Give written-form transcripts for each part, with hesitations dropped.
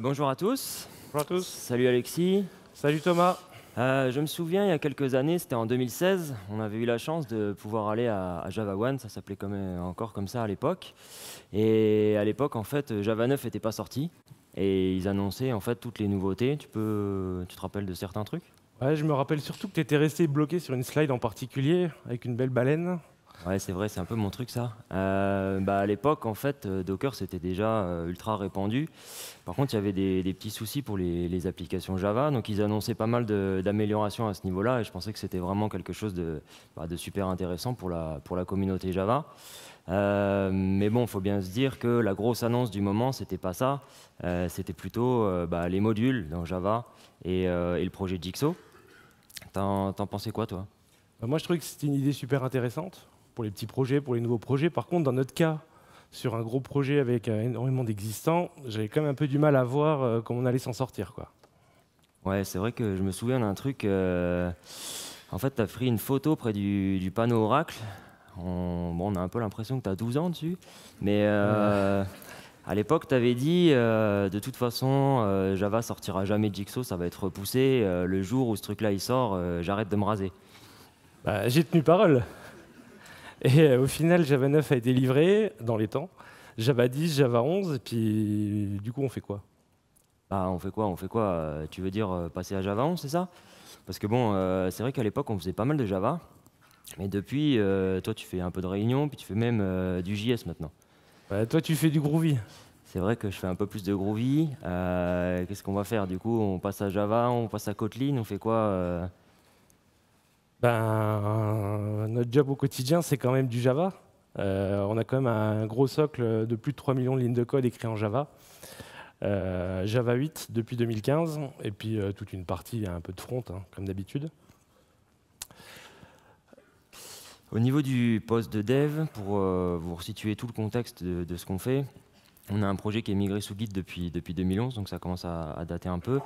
Bonjour à tous. Bonjour à tous. Salut Alexis. Salut Thomas. Je me souviens, il y a quelques années, c'était en 2016, on avait eu la chance de pouvoir aller à Java One, ça s'appelait encore comme ça à l'époque. Et à l'époque, en fait, Java 9 n'était pas sorti. Et ils annonçaient en fait toutes les nouveautés. Tu te rappelles de certains trucs? Ouais, je me rappelle surtout que tu étais resté bloqué sur une slide en particulier, avec une belle baleine. Ouais, c'est vrai, c'est un peu mon truc ça. À l'époque, en fait, Docker c'était déjà ultra répandu. Par contre, il y avait des petits soucis pour les applications Java, donc ils annonçaient pas mal d'améliorations à ce niveau-là, et je pensais que c'était vraiment quelque chose de super intéressant pour la communauté Java. Mais bon, il faut bien se dire que la grosse annonce du moment, c'était pas ça, c'était plutôt les modules dans Java et le projet Jigsaw. T'en pensais quoi, toi? Moi, je trouvais que c'était une idée super intéressante pour les petits projets, pour les nouveaux projets. Par contre, dans notre cas, sur un gros projet avec énormément d'existants, j'avais quand même un peu du mal à voir comment on allait s'en sortir, quoi. Ouais, c'est vrai que je me souviens d'un truc. En fait, tu as pris une photo près du panneau Oracle. On a un peu l'impression que tu as 12 ans dessus. Mais à l'époque, tu avais dit de toute façon, Java sortira jamais de Jigsaw, ça va être repoussé. Le jour où ce truc-là il sort, j'arrête de me raser. J'ai tenu parole. Et au final, Java 9 a été livré dans les temps. Java 10, Java 11, et puis du coup, on fait quoi? On fait quoi? On fait quoi? Tu veux dire passer à Java 11, c'est ça? Parce que bon, c'est vrai qu'à l'époque, on faisait pas mal de Java. Mais depuis, toi, tu fais un peu de Réunion, puis tu fais même du JS maintenant. Toi, tu fais du Groovy. C'est vrai que je fais un peu plus de Groovy. Qu'est-ce qu'on va faire du coup? On passe à Java, on passe à Kotlin, on fait quoi Notre job au quotidien, c'est quand même du Java. On a quand même un gros socle de plus de 3 millions de lignes de code écrits en Java. Java 8 depuis 2015, et puis toute une partie, un peu de front, hein, comme d'habitude. Au niveau du poste de dev, pour vous resituer tout le contexte de ce qu'on fait, on a un projet qui est migré sous Git depuis 2011, donc ça commence à dater un peu.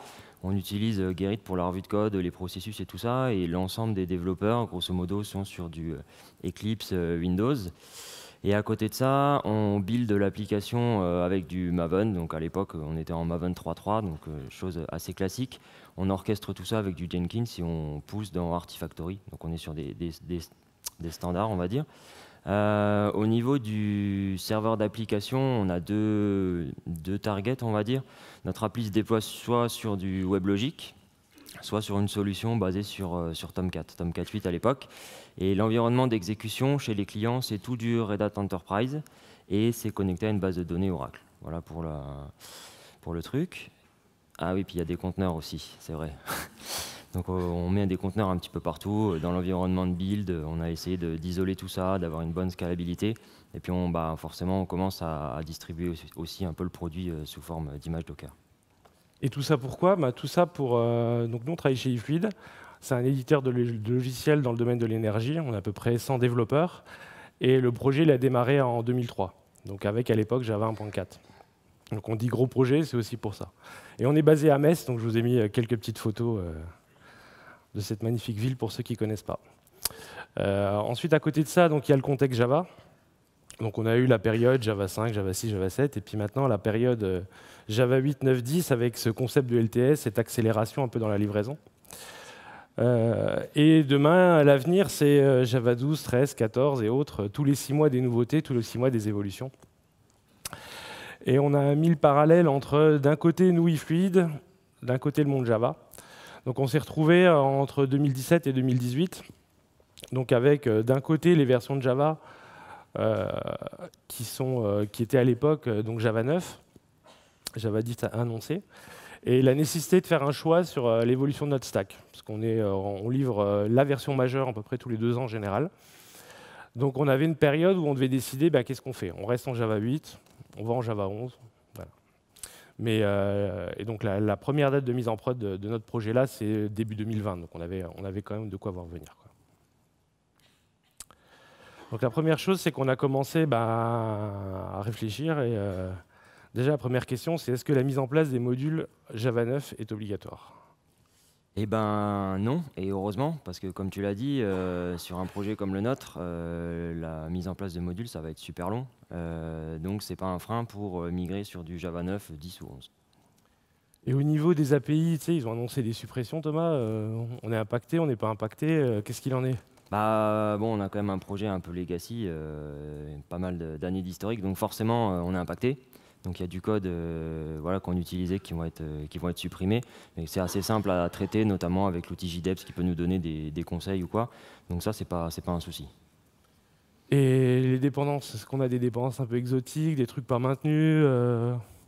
On utilise Gerrit pour la revue de code, les processus et tout ça, et l'ensemble des développeurs, grosso modo, sont sur du Eclipse Windows. Et à côté de ça, on build l'application avec du Maven. Donc à l'époque, on était en Maven 3.3, donc chose assez classique. On orchestre tout ça avec du Jenkins et on pousse dans Artifactory. Donc on est sur des standards, on va dire. Au niveau du serveur d'application, on a deux targets, on va dire. Notre appli se déploie soit sur du WebLogic, soit sur une solution basée sur Tomcat 8 à l'époque. Et l'environnement d'exécution chez les clients, c'est tout du Red Hat Enterprise et c'est connecté à une base de données Oracle. Voilà pour le truc. Ah oui, puis il y a des conteneurs aussi, c'est vrai. Donc on met des conteneurs un petit peu partout. Dans l'environnement de build, on a essayé d'isoler tout ça, d'avoir une bonne scalabilité. Et puis forcément, on commence à distribuer aussi un peu le produit sous forme d'image Docker. Et tout ça pourquoi? Tout ça pour... donc nous, on travaille chez eFluid. C'est un éditeur de logiciels dans le domaine de l'énergie. On a à peu près 100 développeurs. Et le projet, il a démarré en 2003. Donc avec, à l'époque, Java 1.4. Donc on dit gros projet, c'est aussi pour ça. Et on est basé à Metz, donc je vous ai mis quelques petites photos de cette magnifique ville pour ceux qui ne connaissent pas. Ensuite, à côté de ça, donc, il y a le contexte Java. Donc on a eu la période Java 5, Java 6, Java 7, et puis maintenant la période Java 8, 9, 10 avec ce concept de LTS, cette accélération un peu dans la livraison. Et demain, à l'avenir, c'est Java 12, 13, 14 et autres, tous les 6 mois des nouveautés, tous les 6 mois des évolutions. Et on a mis le parallèle entre, d'un côté, nous, eFluid, d'un côté, le monde Java. Donc on s'est retrouvé entre 2017 et 2018, donc avec d'un côté les versions de Java qui étaient à l'époque donc Java 9, Java 10 annoncé, et la nécessité de faire un choix sur l'évolution de notre stack, parce on livre la version majeure à peu près tous les 2 ans en général. Donc on avait une période où on devait décider qu'est-ce qu'on fait. On reste en Java 8, on va en Java 11. Voilà. Et donc la première date de mise en prod de notre projet là, c'est début 2020. Donc on avait quand même de quoi voir venir, quoi. Donc la première chose, c'est qu'on a commencé à réfléchir. Et déjà, la première question, c'est est-ce que la mise en place des modules Java 9 est obligatoire? Eh ben non, et heureusement, parce que comme tu l'as dit, sur un projet comme le nôtre, la mise en place de modules, ça va être super long. Donc c'est pas un frein pour migrer sur du Java 9, 10 ou 11. Et au niveau des API, tu sais, ils ont annoncé des suppressions, Thomas. On est impacté, on n'est pas impacté. Qu'est-ce qu'il en est? Bah, bon, on a quand même un projet un peu legacy, pas mal d'années d'historique, donc forcément, on est impacté. Donc il y a du code voilà, qu'on utilisait qui vont être supprimés. Et c'est assez simple à traiter, notamment avec l'outil JDEPS qui peut nous donner des conseils ou quoi. Donc ça, c'est pas un souci. Et les dépendances, est-ce qu'on a des dépendances un peu exotiques, des trucs pas maintenus?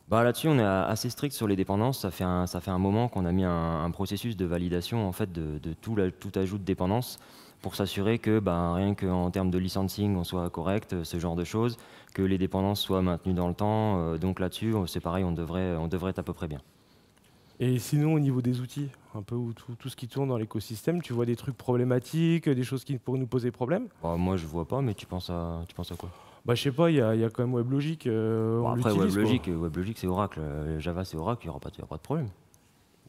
Bah, là-dessus, on est assez strict sur les dépendances. Ça fait un moment qu'on a mis un processus de validation en fait, de tout ajout de dépendance pour s'assurer que rien qu'en termes de licensing, on soit correct, ce genre de choses, que les dépendances soient maintenues dans le temps. Donc là-dessus, c'est pareil, on devrait être à peu près bien. Et sinon, au niveau des outils, un peu tout ce qui tourne dans l'écosystème, tu vois des trucs problématiques, des choses qui pourraient nous poser problème? Bah, moi, je vois pas, mais tu penses à quoi? Bah, je sais pas, il y a quand même WebLogic, Bon, on après, l'utilise, quoi. WebLogic, c'est Oracle. Java, c'est Oracle, il y aura pas de problème.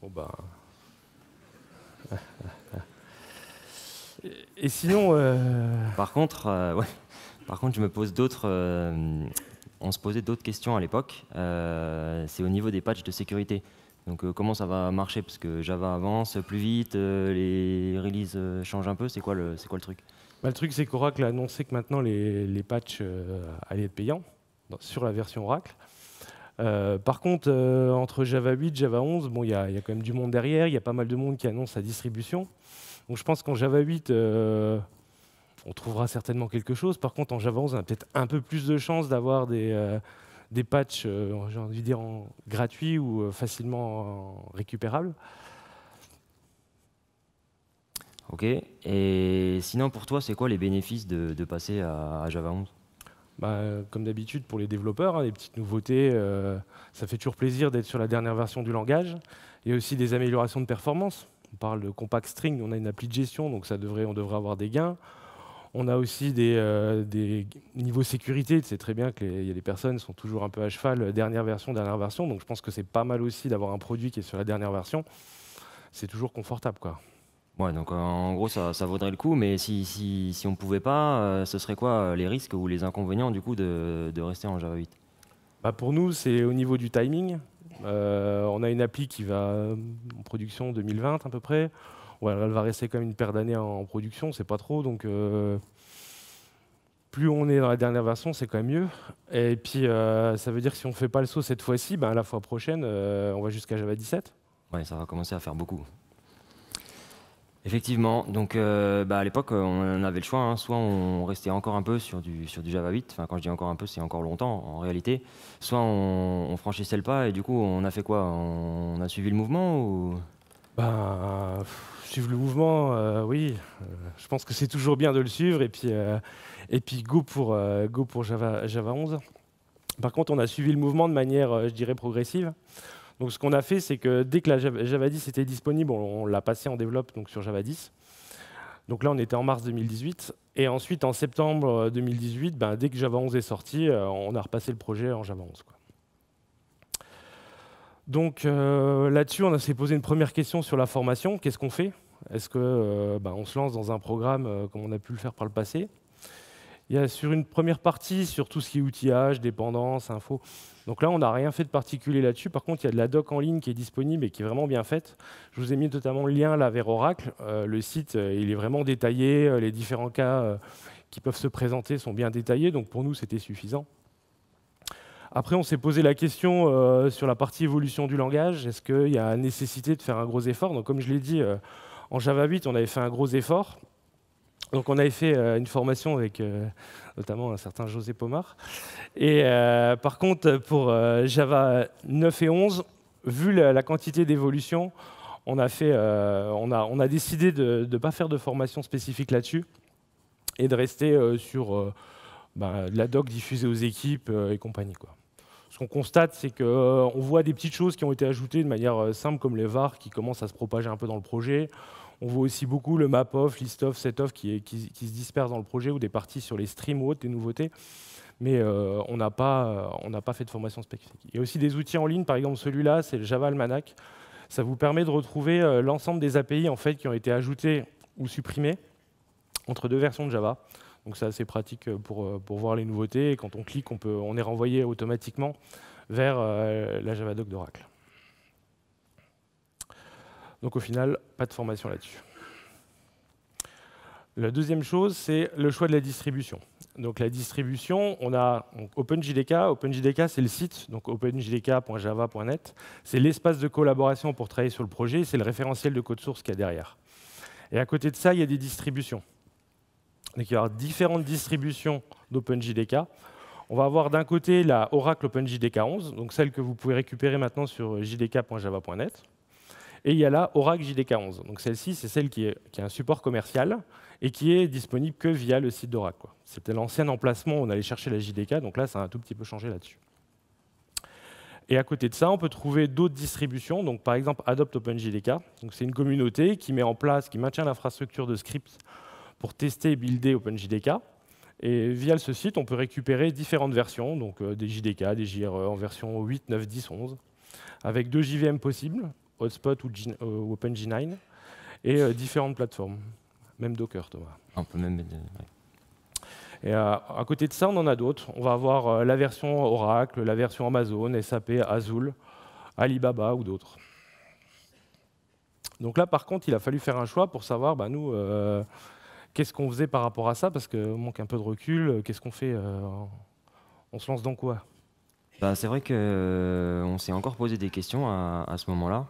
Bon, bah. Et sinon, Par contre, ouais. Par contre, on se posait d'autres questions à l'époque. C'est au niveau des patchs de sécurité. Donc, comment ça va marcher? Parce que Java avance plus vite, les releases changent un peu. C'est quoi le truc? bah, le truc, c'est qu'Oracle a annoncé que maintenant les patchs allaient être payants sur la version Oracle. Par contre, entre Java 8 et Java 11, bon, il y a quand même du monde derrière, il y a pas mal de monde qui annonce sa distribution. Donc je pense qu'en Java 8, on trouvera certainement quelque chose. Par contre, en Java 11, on a peut-être un peu plus de chances d'avoir des patchs, j'ai envie de dire, gratuits ou facilement récupérables. Ok. Et sinon, pour toi, c'est quoi les bénéfices de passer à Java 11? Bah, comme d'habitude pour les développeurs, hein, les petites nouveautés, ça fait toujours plaisir d'être sur la dernière version du langage. Il y a aussi des améliorations de performance. On parle de compact string, on a une appli de gestion, donc on devrait avoir des gains. On a aussi des niveaux sécurité. C'est très bien qu'il y a des personnes qui sont toujours un peu à cheval, dernière version. Donc je pense que c'est pas mal aussi d'avoir un produit qui est sur la dernière version. C'est toujours confortable, quoi. Ouais, donc en gros, ça vaudrait le coup, mais si on pouvait pas, ce serait quoi les risques ou les inconvénients du coup de rester en Java 8? Bah, pour nous, c'est au niveau du timing. On a une appli qui va en production 2020 à peu près. Ouais, elle va rester quand même une paire d'années en production, c'est pas trop. Donc plus on est dans la dernière version, c'est quand même mieux. Et puis ça veut dire que si on ne fait pas le saut cette fois-ci, ben, la fois prochaine, on va jusqu'à Java 17. Ouais, ça va commencer à faire beaucoup. Effectivement, donc à l'époque, on avait le choix, hein. Soit on restait encore un peu sur du Java 8, enfin quand je dis encore un peu, c'est encore longtemps en réalité, soit on franchissait le pas et du coup on a fait quoi? On a suivi le mouvement ou... Ben, suivre le mouvement, oui. Je pense que c'est toujours bien de le suivre. Et puis go pour Java 11. Par contre, on a suivi le mouvement de manière, je dirais, progressive. Donc ce qu'on a fait, c'est que dès que la Java 10 était disponible, on l'a passé en développe donc sur Java 10. Donc là, on était en mars 2018. Et ensuite, en septembre 2018, ben, dès que Java 11 est sorti, on a repassé le projet en Java 11, quoi. Donc là-dessus, on s'est posé une première question sur la formation. Qu'est-ce qu'on fait? Est-ce que on se lance dans un programme comme on a pu le faire par le passé? Il y a sur une première partie, sur tout ce qui est outillage, dépendance, info. Donc là, on n'a rien fait de particulier là-dessus. Par contre, il y a de la doc en ligne qui est disponible et qui est vraiment bien faite. Je vous ai mis notamment le lien là vers Oracle. Le site, il est vraiment détaillé. Les différents cas qui peuvent se présenter sont bien détaillés. Donc pour nous, c'était suffisant. Après, on s'est posé la question sur la partie évolution du langage. Est-ce qu'il y a nécessité de faire un gros effort? Donc comme je l'ai dit, en Java 8, on avait fait un gros effort. Donc on avait fait une formation avec notamment un certain José Pomar. Et par contre, pour Java 9 et 11, vu la quantité d'évolution, on a décidé de ne pas faire de formation spécifique là-dessus et de rester sur de la doc diffusée aux équipes et compagnie, quoi. Ce qu'on constate, c'est qu'on voit des petites choses qui ont été ajoutées de manière simple, comme les var qui commencent à se propager un peu dans le projet. On voit aussi beaucoup le map-off, list-off, set-off qui se dispersent dans le projet, ou des parties sur les streams ou autres, des nouveautés. Mais on n'a pas fait de formation spécifique. Il y a aussi des outils en ligne, par exemple celui-là, c'est le Java Almanac. Ça vous permet de retrouver l'ensemble des API en fait, qui ont été ajoutées ou supprimées entre deux versions de Java. Donc c'est assez pratique pour voir les nouveautés. Et quand on clique, on est renvoyé automatiquement vers la Javadoc d'Oracle. Donc au final, pas de formation là-dessus. La deuxième chose, c'est le choix de la distribution. Donc la distribution, on a OpenJDK. OpenJDK, c'est le site, donc openjdk.java.net. C'est l'espace de collaboration pour travailler sur le projet, c'est le référentiel de code source qu'il y a derrière. Et à côté de ça, il y a des distributions. Donc il va y avoir différentes distributions d'OpenJDK. On va avoir d'un côté la Oracle OpenJDK 11, donc celle que vous pouvez récupérer maintenant sur jdk.java.net. Et il y a la Oracle JDK 11. Donc celle-ci, c'est celle qui a un support commercial et qui est disponible que via le site d'Oracle. C'était l'ancien emplacement où on allait chercher la JDK, donc là, ça a un tout petit peu changé là-dessus. Et à côté de ça, on peut trouver d'autres distributions, donc par exemple Adopt OpenJDK. C'est une communauté qui met en place, qui maintient l'infrastructure de scripts pour tester et builder OpenJDK. Et via ce site, on peut récupérer différentes versions, donc des JDK, des JRE en version 8, 9, 10, 11, avec 2 JVM possibles, Hotspot ou OpenG9, et différentes plateformes, même Docker, Thomas. On peut même... Et à côté de ça, on en a d'autres. On va avoir la version Oracle, la version Amazon, SAP, Azul, Alibaba ou d'autres. Donc là, par contre, il a fallu faire un choix pour savoir, nous, qu'est-ce qu'on faisait par rapport à ça, parce qu'on manque un peu de recul. Qu'est-ce qu'on fait on se lance dans quoi? C'est vrai qu'on s'est encore posé des questions à ce moment-là.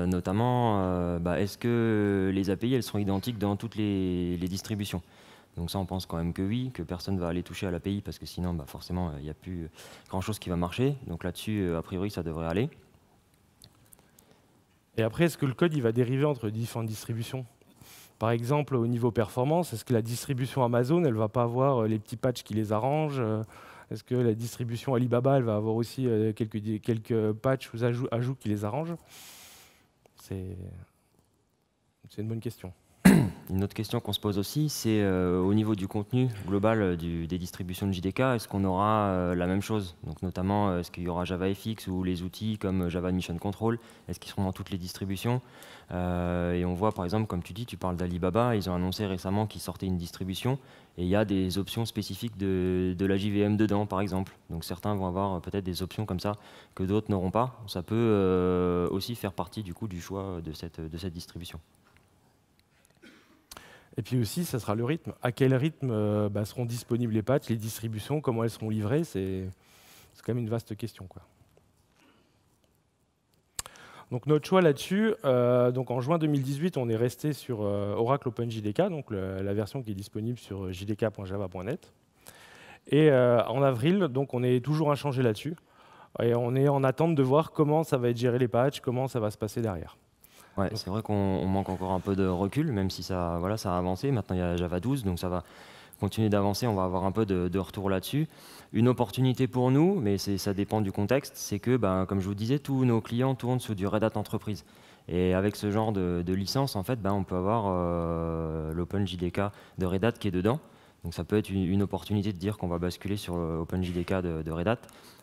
Notamment, est-ce que les API elles sont identiques dans toutes les distributions? Donc ça, on pense quand même que oui, que personne ne va aller toucher à l'API parce que sinon, forcément, il n'y a plus grand-chose qui va marcher. Donc là-dessus, a priori, ça devrait aller. Et après, est-ce que le code il va dériver entre différentes distributions? Par exemple, au niveau performance, est-ce que la distribution Amazon, elle ne va pas avoir les petits patchs qui les arrangent? Est-ce que la distribution Alibaba, elle va avoir aussi quelques patchs ou ajouts qui les arrangent? C'est une bonne question. Une autre question qu'on se pose aussi, c'est au niveau du contenu global des distributions de JDK, est-ce qu'on aura la même chose? Donc notamment, est-ce qu'il y aura JavaFX ou les outils comme Java Admission Control? Est-ce qu'ils seront dans toutes les distributions? Et on voit par exemple, comme tu dis, tu parles d'Alibaba, ils ont annoncé récemment qu'ils sortaient une distribution et il y a des options spécifiques de la JVM dedans, par exemple. Donc certains vont avoir peut-être des options comme ça que d'autres n'auront pas. Ça peut aussi faire partie du coup du choix de cette distribution. Et puis aussi, ça sera le rythme. À quel rythme seront disponibles les patchs, les distributions, comment elles seront livrées? C'est quand même une vaste question, quoi. Donc notre choix là-dessus, donc en juin 2018, on est resté sur Oracle OpenJDK, donc la version qui est disponible sur jdk.java.net. Et en avril, donc on est toujours inchangé là-dessus. Et on est en attente de voir comment ça va être géré les patchs, comment ça va se passer derrière. Ouais, c'est vrai qu'on manque encore un peu de recul, même si ça a avancé. Maintenant, il y a Java 12, donc ça va continuer d'avancer. On va avoir un peu de retour là-dessus. Une opportunité pour nous, mais ça dépend du contexte, c'est que, comme je vous disais, tous nos clients tournent sur du Red Hat Entreprise. Et avec ce genre de licence, en fait, on peut avoir l'OpenJDK de Red Hat qui est dedans. Donc ça peut être une opportunité de dire qu'on va basculer sur l'OpenJDK de Red Hat.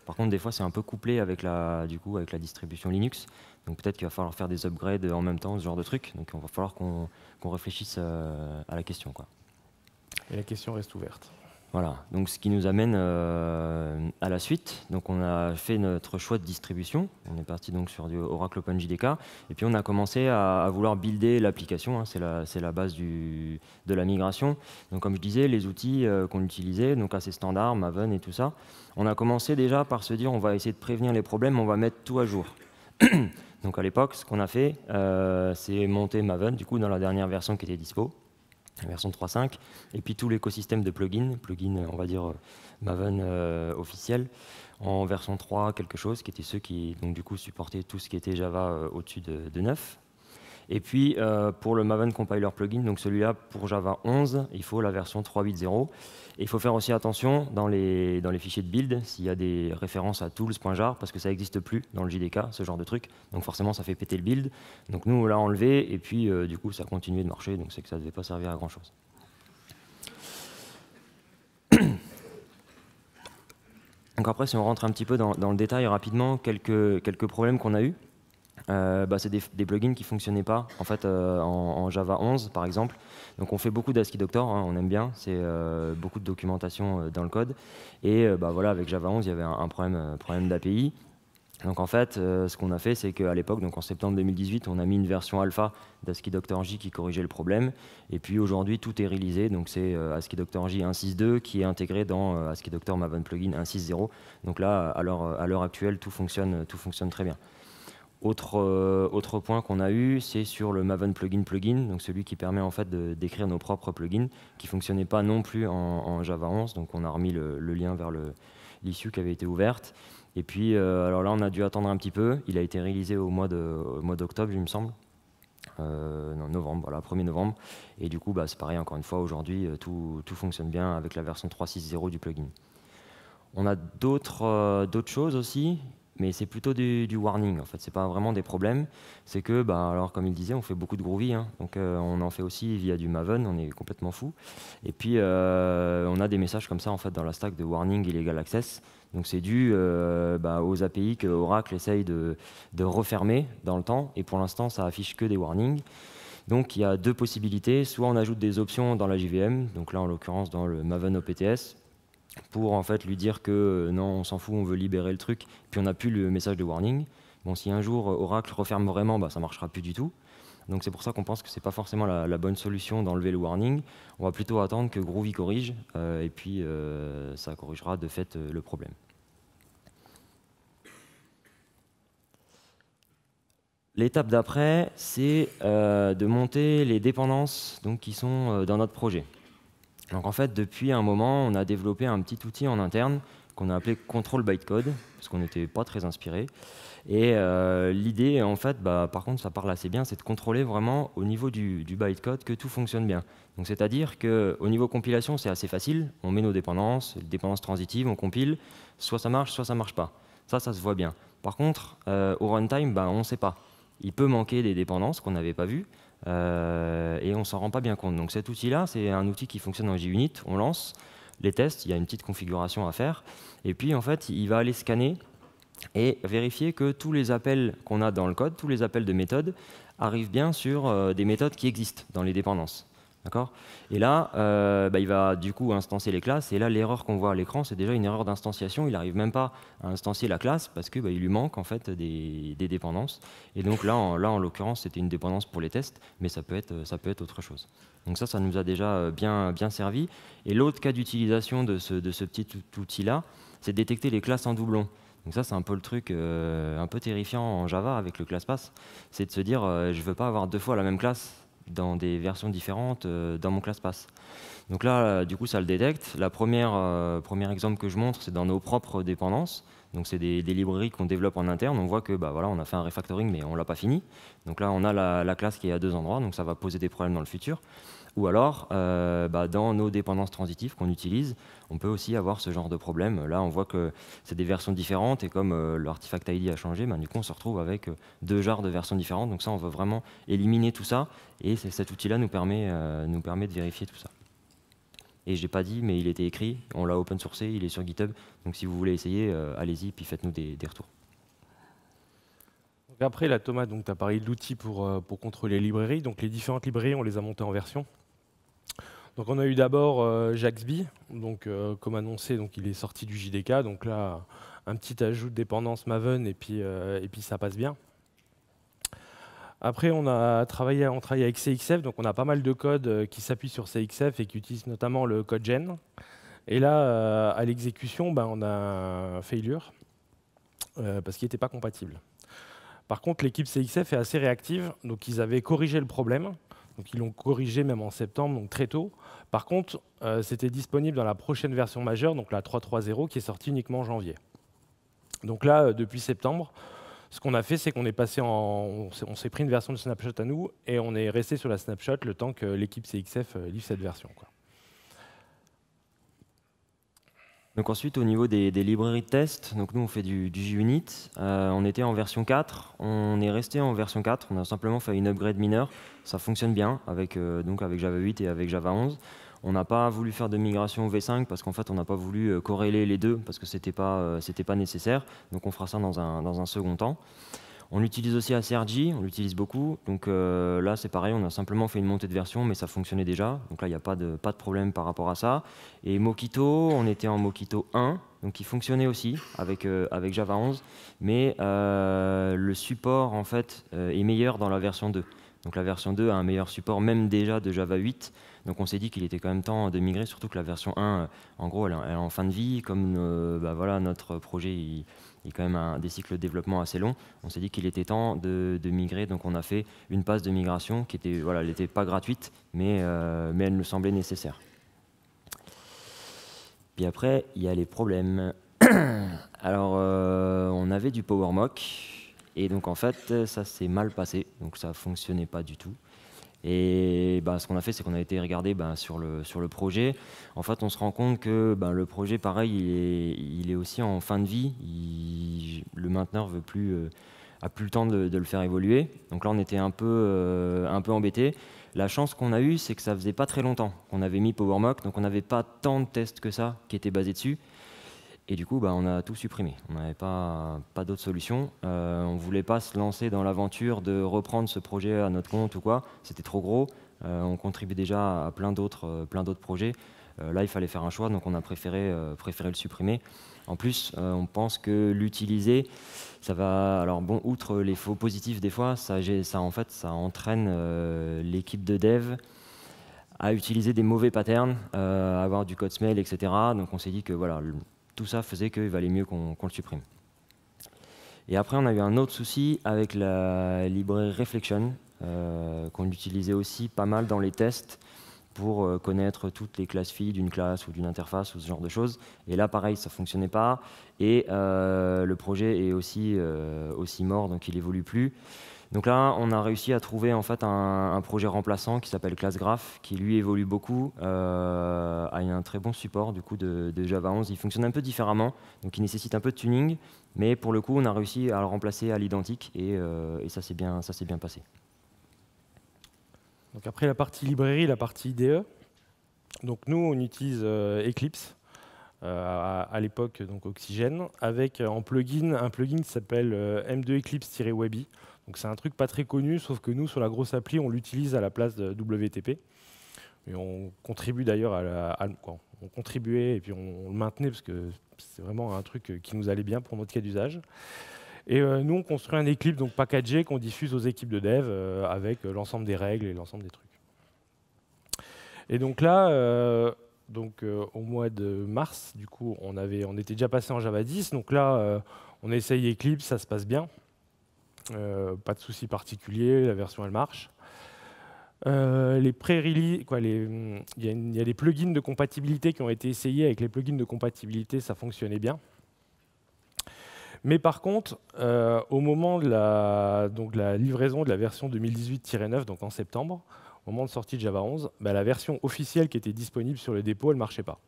Par contre, des fois, c'est un peu couplé avec la distribution Linux. Donc peut-être qu'il va falloir faire des upgrades en même temps, ce genre de truc. Donc il va falloir qu'on réfléchisse à la question, quoi. Et la question reste ouverte. Voilà, donc ce qui nous amène à la suite. Donc on a fait notre choix de distribution. On est parti donc sur du Oracle OpenJDK. Et puis on a commencé à vouloir builder l'application. Hein. C'est la base de la migration. Donc comme je disais, les outils qu'on utilisait, donc assez standards, Maven et tout ça. On a commencé déjà par se dire on va essayer de prévenir les problèmes, on va mettre tout à jour. Donc à l'époque, ce qu'on a fait, c'est monter Maven, du coup, dans la dernière version qui était dispo, la version 3.5, et puis tout l'écosystème de plugins, on va dire Maven officiel, en version 3 quelque chose, qui étaient ceux qui, donc du coup, supportaient tout ce qui était Java au-dessus de 9. Et puis, pour le Maven Compiler plugin, donc celui-là, pour Java 11, il faut la version 3.8.0. Et il faut faire aussi attention dans les fichiers de build, s'il y a des références à tools.jar, parce que ça n'existe plus dans le JDK, ce genre de truc. Donc forcément, ça fait péter le build. Donc nous, on l'a enlevé, et puis du coup, ça a continué de marcher, donc c'est que ça ne devait pas servir à grand-chose. Donc après, si on rentre un petit peu dans le détail rapidement, quelques problèmes qu'on a eus. C'est des plugins qui ne fonctionnaient pas en fait, en Java 11 par exemple. Donc on fait beaucoup d'ASCII Doctor, hein, on aime bien, c'est beaucoup de documentation dans le code. Et voilà, avec Java 11, il y avait un problème d'API. Donc en fait, ce qu'on a fait, c'est qu'à l'époque, donc en septembre 2018, on a mis une version alpha d'ASCII Dr J qui corrigeait le problème. Et puis aujourd'hui, tout est réalisé. Donc c'est ASCII Dr J 1.6.2 qui est intégré dans ASCII Dr Maven Plugin 1.6.0. Donc là, à l'heure actuelle, tout fonctionne très bien. Autre point qu'on a eu, c'est sur le Maven plugin, donc celui qui permet en fait d'écrire nos propres plugins, qui ne fonctionnait pas non plus en Java 11. Donc on a remis le lien vers l'issue qui avait été ouverte. Et puis, alors là, on a dû attendre un petit peu. Il a été réalisé au mois d'octobre, il me semble. Non, novembre, voilà, 1er novembre. Et du coup, c'est pareil, encore une fois, aujourd'hui, tout fonctionne bien avec la version 3.6.0 du plugin. On a d'autres choses aussi, mais c'est plutôt du warning. En fait, c'est pas vraiment des problèmes. C'est que, alors comme il disait, on fait beaucoup de Groovy, hein, donc on en fait aussi via du Maven. On est complètement fou. Et puis, on a des messages comme ça en fait dans la stack de warning illegal access. Donc c'est dû aux API que Oracle essaye de refermer dans le temps. Et pour l'instant, ça affiche que des warnings. Donc il y a deux possibilités. Soit on ajoute des options dans la JVM, donc là en l'occurrence dans le Maven OPTS, pour en fait lui dire que non, on s'en fout, on veut libérer le truc, puis on n'a plus le message de warning. Bon, si un jour Oracle referme vraiment, ça ne marchera plus du tout. Donc c'est pour ça qu'on pense que ce n'est pas forcément la bonne solution d'enlever le warning. On va plutôt attendre que Groovy corrige, et puis ça corrigera de fait le problème. L'étape d'après, c'est de monter les dépendances donc, qui sont dans notre projet. Donc en fait, depuis un moment, on a développé un petit outil en interne qu'on a appelé Control Bytecode, parce qu'on n'était pas très inspiré. Et l'idée, en fait, par contre, ça parle assez bien, c'est de contrôler vraiment au niveau du bytecode que tout fonctionne bien. Donc c'est-à-dire qu'au niveau compilation, c'est assez facile. On met nos dépendances transitives, on compile, soit ça marche pas. Ça se voit bien. Par contre, au runtime, on ne sait pas. Il peut manquer des dépendances qu'on n'avait pas vues. Et on ne s'en rend pas bien compte. Donc cet outil-là, c'est un outil qui fonctionne en JUnit. On lance les tests, il y a une petite configuration à faire. Et puis, en fait, il va aller scanner et vérifier que tous les appels qu'on a dans le code, tous les appels de méthodes, arrivent bien sur des méthodes qui existent dans les dépendances. D'accord ? Et là, il va du coup instancier les classes. Et là, l'erreur qu'on voit à l'écran, c'est déjà une erreur d'instanciation. Il n'arrive même pas à instancier la classe parce qu'il lui manque en fait des dépendances. Et donc là, en l'occurrence, c'était une dépendance pour les tests, mais ça peut être autre chose. Donc ça nous a déjà bien servi. Et l'autre cas d'utilisation de ce petit outil-là, c'est de détecter les classes en doublon. Donc ça, c'est un peu le truc un peu terrifiant en Java avec le ClassPass. C'est de se dire, je ne veux pas avoir deux fois la même classe dans des versions différentes dans mon ClassPass. Donc là, du coup, ça le détecte. Premier exemple que je montre, c'est dans nos propres dépendances. Donc c'est des librairies qu'on développe en interne. On voit que voilà, on a fait un refactoring, mais on ne l'a pas fini. Donc là, on a la classe qui est à deux endroits, donc ça va poser des problèmes dans le futur. Ou alors, dans nos dépendances transitives qu'on utilise, on peut aussi avoir ce genre de problème. Là, on voit que c'est des versions différentes et comme l'artifact ID a changé, du coup, on se retrouve avec deux genres de versions différentes. Donc ça, on veut vraiment éliminer tout ça et cet outil-là nous permet de vérifier tout ça. Et je n'ai pas dit, mais il était écrit, on l'a open sourcé, il est sur GitHub. Donc si vous voulez essayer, allez-y, puis faites-nous des retours. Donc après, là, Thomas, tu as parlé de l'outil pour contrôler les librairies. Donc les différentes librairies, on les a montées en version. Donc on a eu d'abord Jaxby, donc comme annoncé, donc il est sorti du JDK, donc là un petit ajout de dépendance Maven et puis ça passe bien. Après on travaille avec CXF, donc on a pas mal de code qui s'appuie sur CXF et qui utilise notamment le code gen. Et là à l'exécution, on a un failure parce qu'il n'était pas compatible. Par contre l'équipe CXF est assez réactive, donc ils avaient corrigé le problème. Donc ils l'ont corrigé même en septembre, donc très tôt. Par contre, c'était disponible dans la prochaine version majeure, donc la 3.3.0, qui est sortie uniquement en janvier. Donc là, depuis septembre, ce qu'on a fait, c'est qu'on est passé on s'est pris une version de snapshot à nous et on est resté sur la snapshot le temps que l'équipe CXF livre cette version, quoi. Donc ensuite, au niveau des librairies de test, donc nous on fait du JUnit, on était en version 4, on est resté en version 4, on a simplement fait une upgrade mineure, ça fonctionne bien avec Java 8 et avec Java 11. On n'a pas voulu faire de migration V5 parce qu'en fait on n'a pas voulu corréler les deux parce que c'était pas nécessaire, donc on fera ça dans un second temps. On l'utilise aussi à CRG, on l'utilise beaucoup. Donc là, c'est pareil, on a simplement fait une montée de version, mais ça fonctionnait déjà. Donc là, il n'y a pas de problème par rapport à ça. Et Mockito, on était en Mockito 1, donc qui fonctionnait aussi avec Java 11, mais le support en fait est meilleur dans la version 2. Donc la version 2 a un meilleur support même déjà de Java 8. Donc on s'est dit qu'il était quand même temps de migrer, surtout que la version 1, en gros, elle est en fin de vie. Comme voilà, notre projet il est quand même des cycles de développement assez longs, on s'est dit qu'il était temps de migrer. Donc on a fait une passe de migration qui était, voilà, elle n'était pas gratuite, mais elle nous semblait nécessaire. Puis après, il y a les problèmes. Alors, on avait du PowerMock. Et donc en fait, ça s'est mal passé, donc ça ne fonctionnait pas du tout. Et ce qu'on a fait, c'est qu'on a été regarder sur le projet. En fait, on se rend compte que le projet, pareil, il est aussi en fin de vie. Le mainteneur a plus le temps de le faire évoluer. Donc là, on était un peu embêtés. La chance qu'on a eue, c'est que ça faisait pas très longtemps qu'on avait mis PowerMock, donc on n'avait pas tant de tests que ça qui étaient basés dessus. Et du coup, on a tout supprimé. On n'avait pas d'autre solution. On ne voulait pas se lancer dans l'aventure de reprendre ce projet à notre compte ou quoi. C'était trop gros. On contribue déjà à plein d'autres projets. Là, il fallait faire un choix, donc on a préféré le supprimer. En plus, on pense que l'utiliser, ça va. Alors bon, outre les faux positifs des fois, ça entraîne l'équipe de dev à utiliser des mauvais patterns, à avoir du code smell, etc. Donc on s'est dit que voilà. Tout ça faisait qu'il valait mieux qu'on le supprime. Et après, on a eu un autre souci avec la librairie Reflection, qu'on utilisait aussi pas mal dans les tests pour connaître toutes les classes filles d'une classe ou d'une interface ou ce genre de choses. Et là, pareil, ça ne fonctionnait pas. Et le projet est aussi mort, donc il n'évolue plus. Donc là, on a réussi à trouver en fait un projet remplaçant qui s'appelle ClassGraph, qui lui évolue beaucoup, a un très bon support du coup de Java 11. Il fonctionne un peu différemment, donc il nécessite un peu de tuning, mais pour le coup, on a réussi à le remplacer à l'identique et ça s'est bien passé. Donc après la partie librairie, la partie IDE. Donc nous, on utilise Eclipse. À l'époque, donc Oxygène, avec un plugin qui s'appelle M2 Eclipse-Webby. Donc c'est un truc pas très connu, sauf que nous, sur la grosse appli, on l'utilise à la place de WTP. Et on contribue d'ailleurs on contribuait et puis on le maintenait parce que c'est vraiment un truc qui nous allait bien pour notre cas d'usage. Et nous, on construit un Eclipse donc packagé qu'on diffuse aux équipes de dev avec l'ensemble des règles et l'ensemble des trucs. Et donc là, au mois de mars, du coup, on était déjà passé en Java 10. Donc là, on essaye Eclipse, ça se passe bien. Pas de souci particulier, la version elle marche. Les pré-release, il y a des plugins de compatibilité qui ont été essayés. Avec les plugins de compatibilité, ça fonctionnait bien. Mais par contre, au moment de la livraison de la version 2018-9, donc en septembre, au moment de sortie de Java 11, la version officielle qui était disponible sur le dépôt, elle ne marchait pas.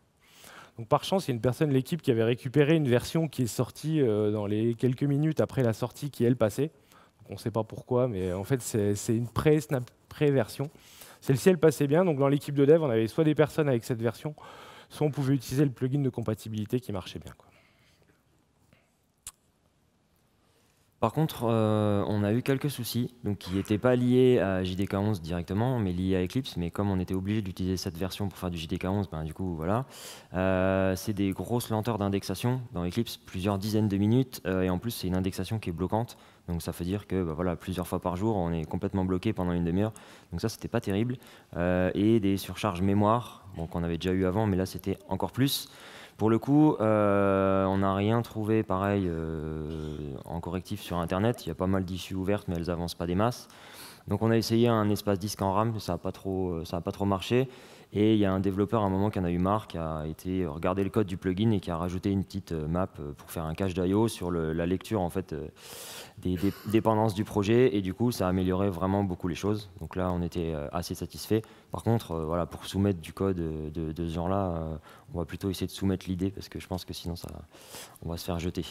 Donc par chance, il y a une personne de l'équipe qui avait récupéré une version qui est sortie dans les quelques minutes après la sortie qui, elle, passait. Donc, on ne sait pas pourquoi, mais en fait, c'est une pré-version. Celle-ci, elle passait bien. Donc dans l'équipe de dev, on avait soit des personnes avec cette version, soit on pouvait utiliser le plugin de compatibilité qui marchait bien, quoi. Par contre, on a eu quelques soucis, donc qui n'étaient pas liés à JDK 11 directement, mais liés à Eclipse. Mais comme on était obligé d'utiliser cette version pour faire du JDK 11, du coup, voilà. C'est des grosses lenteurs d'indexation dans Eclipse, plusieurs dizaines de minutes, et en plus, c'est une indexation qui est bloquante. Donc ça veut dire que voilà, plusieurs fois par jour, on est complètement bloqué pendant une demi-heure. Donc ça, c'était pas terrible. Et des surcharges mémoire, qu'on avait déjà eu avant, mais là, c'était encore plus. Pour le coup, on n'a rien trouvé pareil en correctif sur Internet. Il y a pas mal d'issues ouvertes, mais elles n'avancent pas des masses. Donc on a essayé un espace disque en RAM, mais ça n'a pas trop marché. Et il y a un développeur à un moment qui en a eu marre, qui a été regarder le code du plugin et qui a rajouté une petite map pour faire un cache d'IO sur la lecture en fait, des dépendances du projet. Et du coup, ça a amélioré vraiment beaucoup les choses. Donc là, on était assez satisfait. Par contre, voilà, pour soumettre du code de ce genre-là, on va plutôt essayer de soumettre l'idée parce que je pense que sinon, on va se faire jeter.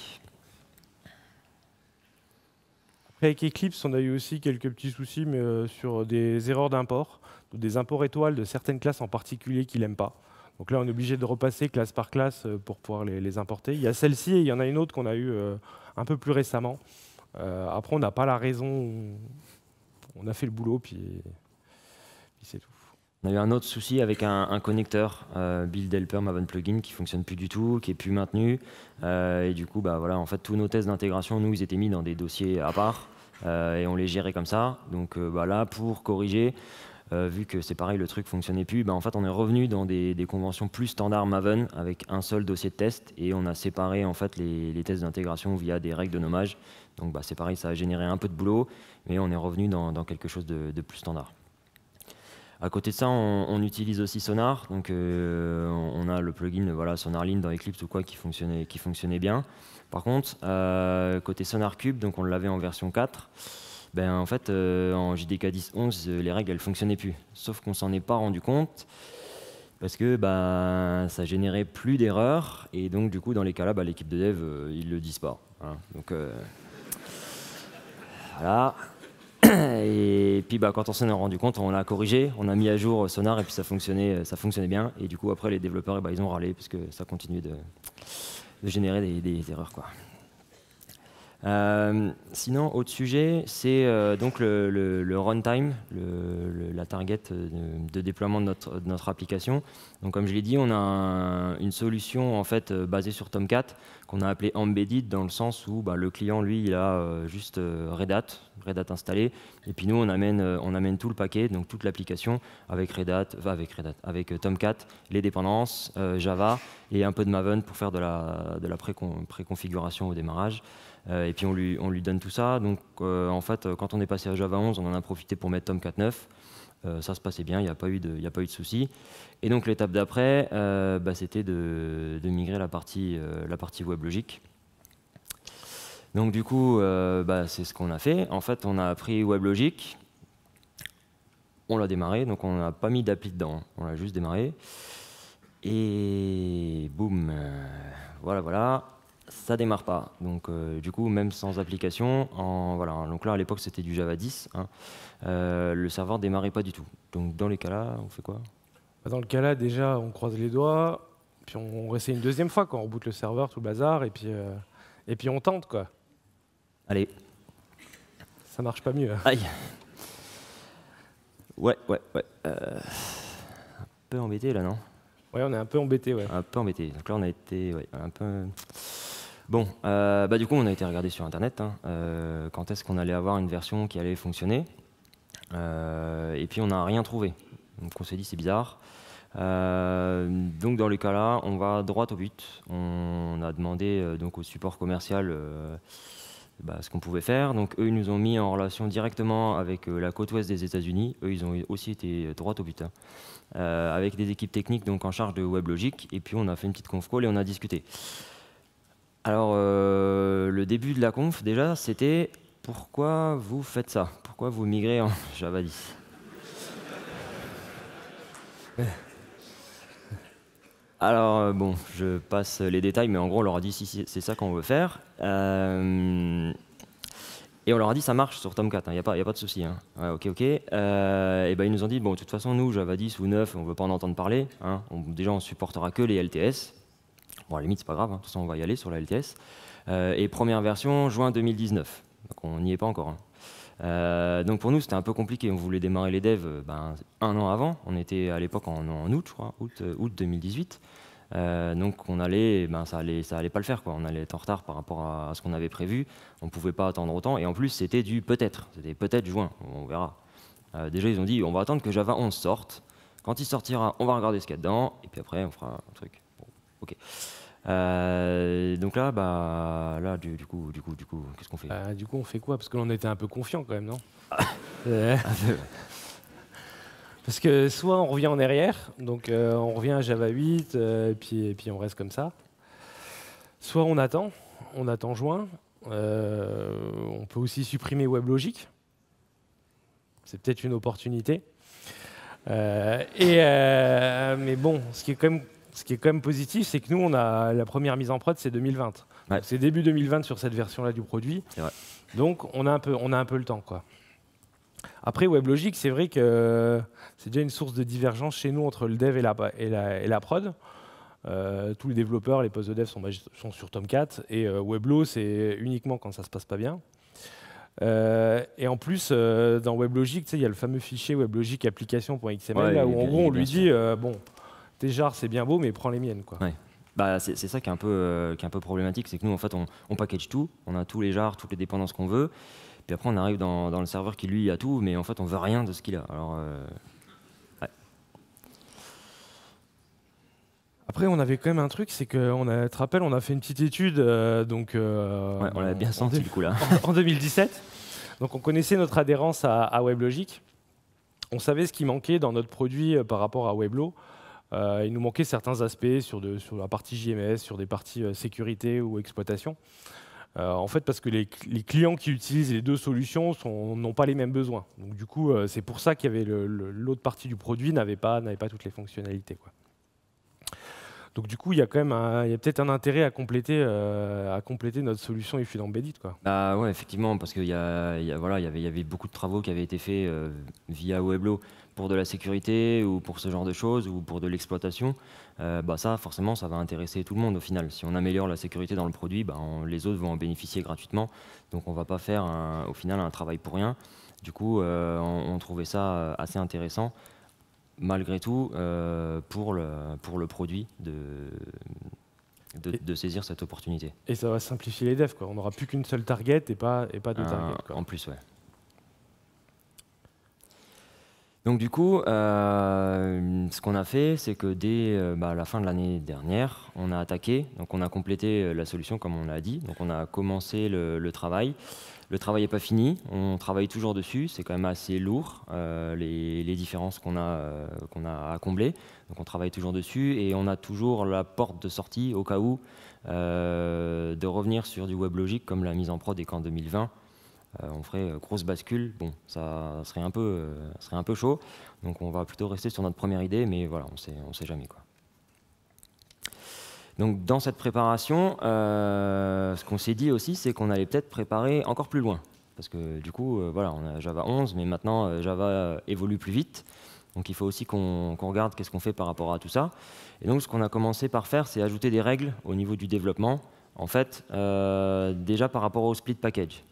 Avec Eclipse, on a eu aussi quelques petits soucis mais, sur des erreurs d'import, des imports étoiles de certaines classes en particulier qu'il n'aime pas. Donc là, on est obligé de repasser classe par classe pour pouvoir les importer. Il y a celle-ci et il y en a une autre qu'on a eu un peu plus récemment, Après, on n'a pas la raison. On a fait le boulot, puis c'est tout. On a eu un autre souci avec un connecteur Build Helper Maven Plugin qui fonctionne plus du tout, qui est plus maintenu. Et du coup, bah, voilà, en fait, tous nos tests d'intégration, nous, ils étaient mis dans des dossiers à part et on les gérait comme ça. Donc bah, là, pour corriger, vu que c'est pareil, le truc fonctionnait plus, bah, en fait, on est revenu dans des conventions plus standards Maven avec un seul dossier de test et on a séparé en fait les tests d'intégration via des règles de nommage. Donc bah, c'est pareil, ça a généré un peu de boulot, mais on est revenu dans quelque chose de plus standard. À côté de ça, on utilise aussi Sonar. Donc, on a le plugin voilà, SonarLint dans Eclipse ou quoi qui fonctionnait bien. Par contre, côté SonarCube, donc on l'avait en version 4. Ben, en fait, en JDK 10.11, les règles elles fonctionnaient plus. Sauf qu'on s'en est pas rendu compte parce que bah, ça générait plus d'erreurs. Et donc, du coup, dans les cas-là, bah, l'équipe de dev, ils le disent pas. Voilà. Donc, voilà. Et puis bah, quand on s'en est rendu compte, on l'a corrigé, on a mis à jour Sonar et puis ça fonctionnait bien. Et du coup après les développeurs bah, ils ont râlé parce que ça continuait de générer des erreurs, quoi. Sinon, autre sujet, c'est donc le runtime, la target de déploiement de notre application. Donc, comme je l'ai dit, on a une solution en fait basée sur Tomcat qu'on a appelée Embedded dans le sens où bah, le client, lui, il a juste Red Hat installé, et puis nous, on amène tout le paquet, donc toute l'application avec avec Tomcat, les dépendances, Java et un peu de Maven pour faire de la préconfiguration au démarrage. Et puis on lui donne tout ça. Donc en fait, quand on est passé à Java 11, on en a profité pour mettre Tomcat 9. Ça se passait bien, il n'y a pas eu de souci. Et donc l'étape d'après, bah, c'était de migrer la partie WebLogic. Donc du coup, bah, c'est ce qu'on a fait. En fait, on a pris WebLogic, on l'a démarré, donc on n'a pas mis d'appli dedans, hein. On l'a juste démarré. Et boum, voilà. Ça démarre pas. Donc du coup, même sans application, voilà. Donc là, à l'époque, c'était du Java 10. Hein, le serveur démarrait pas du tout. Donc dans les cas-là, on fait quoi? Dans le cas-là, déjà, on croise les doigts, puis on réessaye une deuxième fois quand on reboot le serveur, tout le bazar, et puis on tente, quoi. Allez. Ça marche pas mieux. Aïe. Ouais. Un peu embêté là, non? Ouais, on est un peu embêté, ouais. Un peu embêté. Donc là, on a été un peu... Bon, bah, du coup, on a été regarder sur Internet hein, quand est-ce qu'on allait avoir une version qui allait fonctionner. Et puis, on n'a rien trouvé. Donc, on s'est dit, c'est bizarre. Donc, dans les cas-là, on va droit au but. On a demandé donc au support commercial bah, ce qu'on pouvait faire. Donc, eux, ils nous ont mis en relation directement avec la côte ouest des États-Unis. Eux, ils ont aussi été droit au but. Hein. Avec des équipes techniques donc en charge de WebLogic, et puis on a fait une petite conf call et on a discuté. Alors le début de la conf déjà c'était pourquoi vous faites ça? Pourquoi vous migrez en Java 10? Alors bon, je passe les détails, mais en gros on leur a dit si c'est ça qu'on veut faire. Et on leur a dit ça marche sur Tomcat, il n'y a pas de souci. Hein. Ouais, ok. Et ben, ils nous ont dit, bon, de toute façon, nous, Java 10 ou 9, on ne veut pas en entendre parler. Hein. Déjà, on supportera que les LTS. Bon, à la limite, c'est pas grave, hein. De toute façon, on va y aller sur la LTS. Et première version, juin 2019. Donc, on n'y est pas encore. Hein. Donc, pour nous, c'était un peu compliqué. On voulait démarrer les devs un an avant. On était à l'époque en août, je crois, août 2018. Donc ça allait pas le faire, quoi. On allait être en retard par rapport à ce qu'on avait prévu. On pouvait pas attendre autant. Et en plus, c'était peut-être juin. On verra. Déjà, ils ont dit, on va attendre que Java 11 sorte. Quand il sortira, on va regarder ce qu'il y a dedans. Et puis après, on fera un truc. Bon, ok. Donc là, du coup, qu'est-ce qu'on fait? Du coup, on fait quoi? Parce que l'on était un peu confiant quand même, non? Parce que soit on revient en arrière, donc on revient à Java 8, et puis on reste comme ça. Soit on attend juin. On peut aussi supprimer WebLogic. C'est peut-être une opportunité. Mais bon, ce qui est quand même positif, c'est que nous, on a la première mise en prod, c'est 2020. Ouais. C'est début 2020 sur cette version-là du produit. C'est vrai. Donc on a un peu le temps, quoi. Après, WebLogic, c'est vrai que c'est déjà une source de divergence chez nous entre le dev et la prod. Tous les développeurs, les postes de dev sont sur Tomcat, et Weblo, c'est uniquement quand ça se passe pas bien. Et en plus, dans WebLogic, il y a le fameux fichier WebLogic application.xml, Ouais, là où en gros on bien lui sûr. dit bon, tes jars c'est bien beau, mais prends les miennes, quoi. Ouais. Bah, c'est ça qui est un peu problématique, c'est que nous, en fait, on package tout, on a tous les jars, toutes les dépendances qu'on veut, puis après on arrive dans le serveur qui, lui, a tout, mais en fait, on veut rien de ce qu'il a. Alors, ouais. Après, on avait quand même un truc, c'est qu'on a, tu te rappelles, on a fait une petite étude Ouais, on l'a bien senti, le coup, là. en 2017. Donc on connaissait notre adhérence à WebLogic. On savait ce qui manquait dans notre produit par rapport à Weblo. Il nous manquait certains aspects sur la partie JMS, sur des parties sécurité ou exploitation. En fait, parce que les clients qui utilisent les deux solutions n'ont pas les mêmes besoins. Donc du coup, c'est pour ça qu'il y avait l'autre partie du produit n'avait pas toutes les fonctionnalités, quoi. Donc du coup, il y a quand même il y a peut-être un intérêt à compléter notre solution If Embedded, quoi. Bah ouais, effectivement, parce voilà, il y avait beaucoup de travaux qui avaient été faits via Weblo pour de la sécurité ou pour ce genre de choses ou pour de l'exploitation. Bah ça, forcément, ça va intéresser tout le monde au final. Si on améliore la sécurité dans le produit, bah, les autres vont en bénéficier gratuitement. Donc on ne va pas faire au final un travail pour rien. Du coup, on trouvait ça assez intéressant, malgré tout, pour le produit de saisir cette opportunité. Et ça va simplifier les devs, quoi. On n'aura plus qu'une seule target et pas deux targets, quoi. En plus, ouais. Donc du coup, ce qu'on a fait, c'est que dès la fin de l'année dernière, on a attaqué, donc on a complété la solution comme on l'a dit, donc on a commencé le travail. Le travail n'est pas fini, on travaille toujours dessus, c'est quand même assez lourd, les différences qu'on a à combler, donc on travaille toujours dessus et on a toujours la porte de sortie au cas où de revenir sur du WebLogic comme la mise en prod est qu'en 2020. On ferait grosse bascule, bon, ça serait un peu chaud, donc on va plutôt rester sur notre première idée, mais voilà, on sait jamais, quoi. Donc dans cette préparation, ce qu'on s'est dit aussi, c'est qu'on allait peut-être préparer encore plus loin, parce que du coup, voilà, on a Java 11, mais maintenant Java évolue plus vite, donc il faut aussi qu'on regarde qu'est-ce qu'on fait par rapport à tout ça. Et donc ce qu'on a commencé par faire, c'est ajouter des règles au niveau du développement, en fait, déjà par rapport au split package.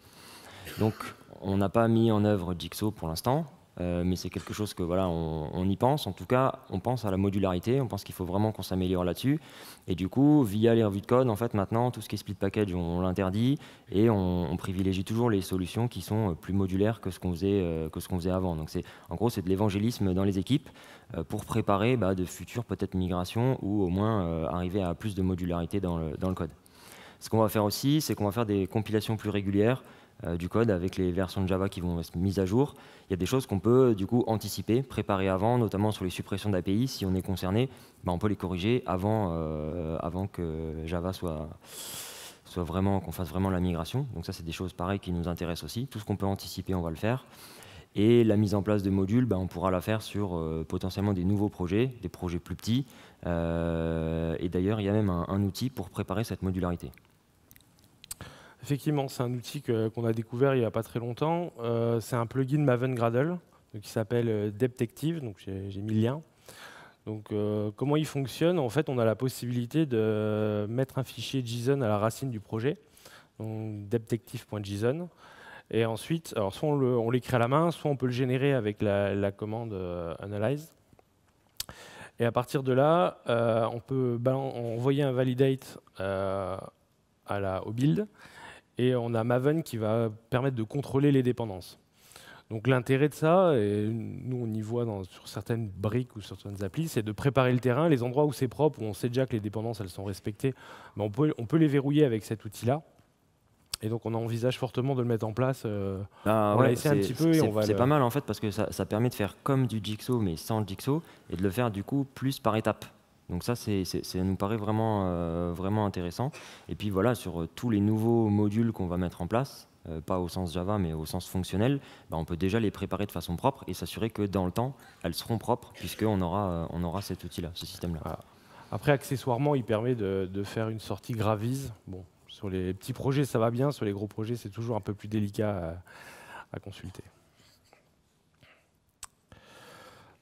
Donc, on n'a pas mis en œuvre Jigsaw pour l'instant, mais c'est quelque chose que voilà, on y pense. En tout cas, on pense à la modularité. On pense qu'il faut vraiment qu'on s'améliore là-dessus. Et du coup, via les revues de code, en fait, maintenant, tout ce qui est split package, on l'interdit et on privilégie toujours les solutions qui sont plus modulaires que ce qu'on faisait avant. Donc, en gros, c'est de l'évangélisme dans les équipes pour préparer de futures peut-être migrations ou au moins arriver à plus de modularité dans le code. Ce qu'on va faire aussi, c'est qu'on va faire des compilations plus régulières du code avec les versions de Java qui vont être mises à jour. Il y a des choses qu'on peut du coup anticiper, préparer avant, notamment sur les suppressions d'API. Si on est concerné, on peut les corriger avant que Java soit vraiment, qu'on fasse vraiment la migration. Donc ça, c'est des choses pareilles qui nous intéressent aussi. Tout ce qu'on peut anticiper, on va le faire. Et la mise en place de modules, on pourra la faire sur potentiellement des nouveaux projets, des projets plus petits. Et d'ailleurs, il y a même un outil pour préparer cette modularité. Effectivement, c'est un outil qu'on a découvert il n'y a pas très longtemps. C'est un plugin Maven Gradle qui s'appelle Deptective, donc j'ai mis le lien. Donc, comment il fonctionne? En fait, on a la possibilité de mettre un fichier JSON à la racine du projet, donc deptective.json. Et ensuite, alors soit on l'écrit à la main, soit on peut le générer avec la commande analyze. Et à partir de là, on peut envoyer un validate au build. Et on a Maven qui va permettre de contrôler les dépendances. Donc l'intérêt de ça, et nous on y voit sur certaines briques ou sur certaines applis, c'est de préparer le terrain, les endroits où c'est propre, où on sait déjà que les dépendances elles sont respectées, mais on peut les verrouiller avec cet outil-là. Et donc on envisage fortement de le mettre en place. On l'a essayé un petit peu et on va c'est pas mal en fait parce que ça permet de faire comme du Jigsaw mais sans Jigsaw et de le faire du coup plus par étapes. Donc ça, ça nous paraît vraiment intéressant. Et puis voilà, sur tous les nouveaux modules qu'on va mettre en place, pas au sens Java, mais au sens fonctionnel, on peut déjà les préparer de façon propre et s'assurer que dans le temps, elles seront propres, puisqu'on aura cet outil-là, ce système-là. Voilà. Après, accessoirement, il permet de faire une sortie Gravise. Bon, sur les petits projets, ça va bien. Sur les gros projets, c'est toujours un peu plus délicat à consulter.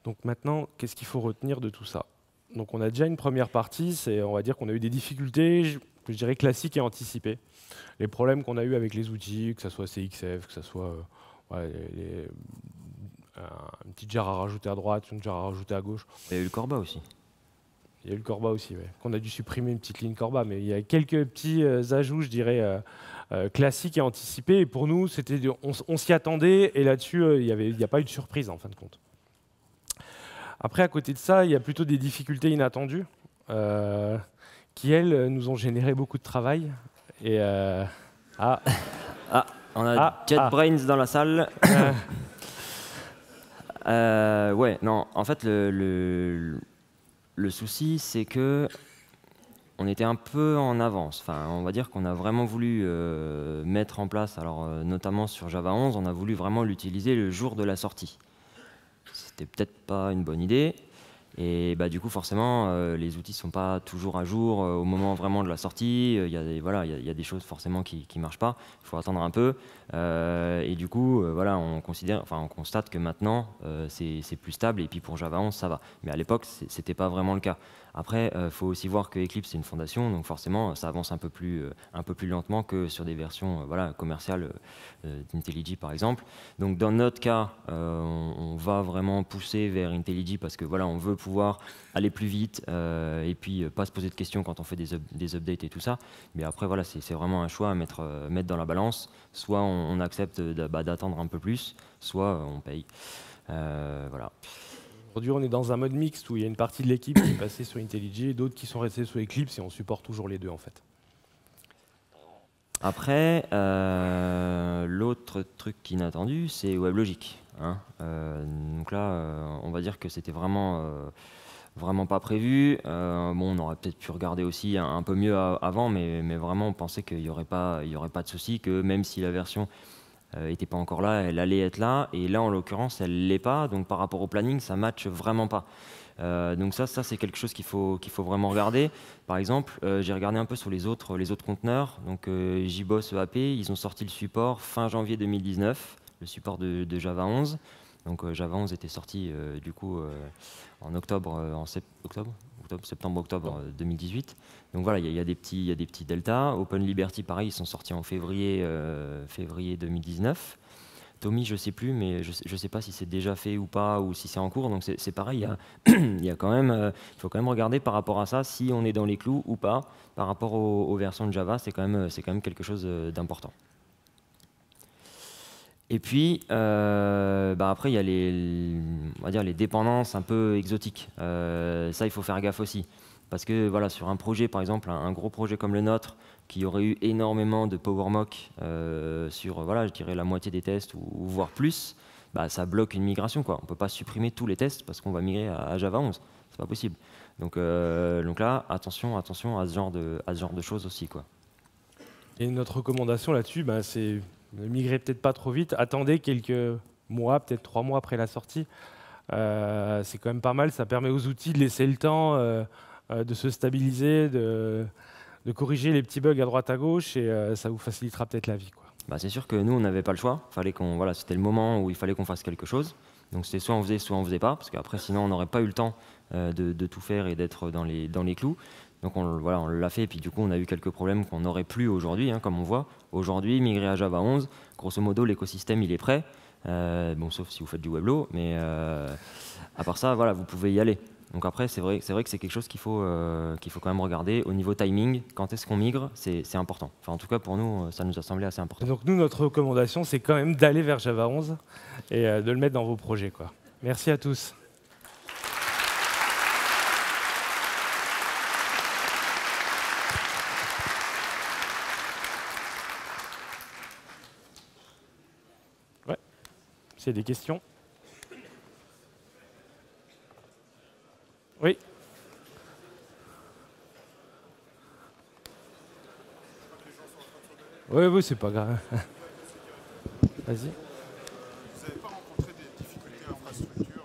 Donc maintenant, qu'est-ce qu'il faut retenir de tout ça? Donc on a déjà une première partie, on va dire qu'on a eu des difficultés. je dirais classique et anticipé. Les problèmes qu'on a eu avec les outils, que ce soit CXF, que ce soit une petite jarre à rajouter à droite, une jarre à rajouter à gauche. Il y a eu le Corba aussi. Il y a eu le Corba aussi, ouais. Qu'on a dû supprimer une petite ligne Corba, mais il y a quelques petits ajouts, je dirais, classiques et anticipés. Et pour nous, on s'y attendait, et là-dessus, il n'y a pas eu de surprise, en fin de compte. Après, à côté de ça, il y a plutôt des difficultés inattendues qui, elles, nous ont généré beaucoup de travail. Et, on a JetBrains dans la salle. Ouais, non, en fait, le souci, c'est que on était un peu en avance. Enfin, on va dire qu'on a vraiment voulu mettre en place, alors notamment sur Java 11, on a voulu vraiment l'utiliser le jour de la sortie. C'était peut-être pas une bonne idée. Et bah, du coup, forcément, les outils ne sont pas toujours à jour au moment vraiment de la sortie. Il y a des choses forcément qui ne marchent pas. Il faut attendre un peu. Et du coup, voilà, on constate que maintenant, c'est plus stable. Et puis pour Java 11, ça va. Mais à l'époque, ce n'était pas vraiment le cas. Après, il faut aussi voir que Eclipse, c'est une fondation. Donc forcément, ça avance un peu plus lentement que sur des versions commerciales d'IntelliJ, par exemple. Donc dans notre cas, on va vraiment pousser vers IntelliJ parce que voilà, on veut pouvoir aller plus vite et puis pas se poser de questions quand on fait des updates et tout ça. Mais après, voilà, c'est vraiment un choix à mettre dans la balance. Soit on accepte d'attendre un peu plus, soit on paye. Voilà. Aujourd'hui, on est dans un mode mixte où il y a une partie de l'équipe qui est passée sur IntelliJ et d'autres qui sont restés sur Eclipse, et on supporte toujours les deux, en fait. Après, l'autre truc inattendu, c'est WebLogic. Hein. Donc là, on va dire que c'était vraiment pas prévu. Bon, on aurait peut-être pu regarder aussi un peu mieux avant, mais vraiment, on pensait qu'il n'y aurait pas de souci, que même si la version n'était pas encore là, elle allait être là. Et là, en l'occurrence, elle ne l'est pas. Donc par rapport au planning, ça ne matche vraiment pas. Donc ça c'est quelque chose qu'il faut vraiment regarder. Par exemple, j'ai regardé un peu sur les autres conteneurs. Donc JBoss EAP, ils ont sorti le support fin janvier 2019, le support de Java 11. Donc Java 11 était sorti du coup en septembre-octobre 2018. Donc voilà, il y a des petits deltas. Open Liberty, pareil, ils sont sortis en février 2019. Tommy, je ne sais plus, mais je ne sais pas si c'est déjà fait ou pas, ou si c'est en cours. Donc c'est pareil, il faut quand même regarder par rapport à ça, si on est dans les clous ou pas, par rapport aux versions de Java, c'est quand même quelque chose d'important. Et puis, après, il y a les dépendances un peu exotiques. Ça, il faut faire gaffe aussi. Parce que voilà, sur un projet, par exemple, un gros projet comme le nôtre, qui aurait eu énormément de PowerMock sur, je dirais, la moitié des tests ou voire plus, ça bloque une migration, quoi. On ne peut pas supprimer tous les tests parce qu'on va migrer à Java 11. C'est pas possible. Donc là, attention à ce genre de choses aussi, quoi. Et notre recommandation là-dessus, c'est ne migrez peut-être pas trop vite. Attendez quelques mois, peut-être 3 mois après la sortie. C'est quand même pas mal. Ça permet aux outils de laisser le temps de se stabiliser, de corriger les petits bugs à droite à gauche, et ça vous facilitera peut-être la vie, quoi. C'est sûr que nous, on n'avait pas le choix. C'était le moment où il fallait qu'on fasse quelque chose. Donc c'était soit on faisait pas, parce qu'après sinon on n'aurait pas eu le temps de tout faire et d'être dans les clous. Donc on l'a fait, et puis du coup on a eu quelques problèmes qu'on n'aurait plus aujourd'hui, hein, comme on voit. Aujourd'hui, migrer à Java 11, grosso modo l'écosystème il est prêt, sauf si vous faites du Weblo, mais à part ça, vous pouvez y aller. Donc après, c'est vrai que c'est quelque chose qu'il faut quand même regarder. Au niveau timing, quand est-ce qu'on migre, c'est important. Enfin, en tout cas, pour nous, ça nous a semblé assez important. Donc nous, notre recommandation, c'est quand même d'aller vers Java 11 et de le mettre dans vos projets, quoi. Merci à tous. Ouais. S'il y a des questions. Oui. Oui, c'est pas grave. Vas-y. Vous n'avez pas rencontré des difficultés d'infrastructure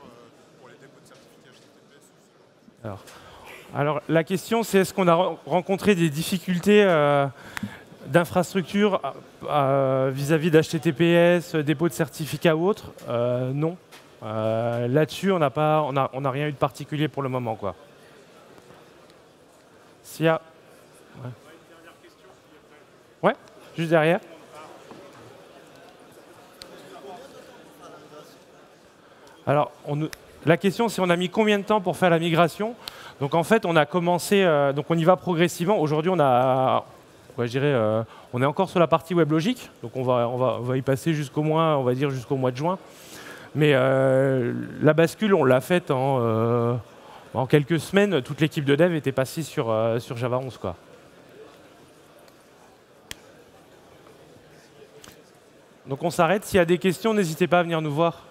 pour les dépôts de certificats HTTPS? Alors, la question, c'est est-ce qu'on a rencontré des difficultés d'infrastructure vis-à-vis d'HTTPS, dépôt de certificats ou autre? Non. Là-dessus, on n'a rien eu de particulier pour le moment, quoi. S'il y a... Ouais. Ouais, juste derrière. Alors, la question, c'est on a mis combien de temps pour faire la migration? Donc en fait, on a commencé, donc on y va progressivement. Aujourd'hui, on est encore sur la partie WebLogic, donc on va y passer jusqu'au mois, on va dire jusqu'au mois de juin. Mais la bascule, on l'a faite en quelques semaines. Toute l'équipe de dev était passée sur Java 11, quoi. Donc on s'arrête. S'il y a des questions, n'hésitez pas à venir nous voir.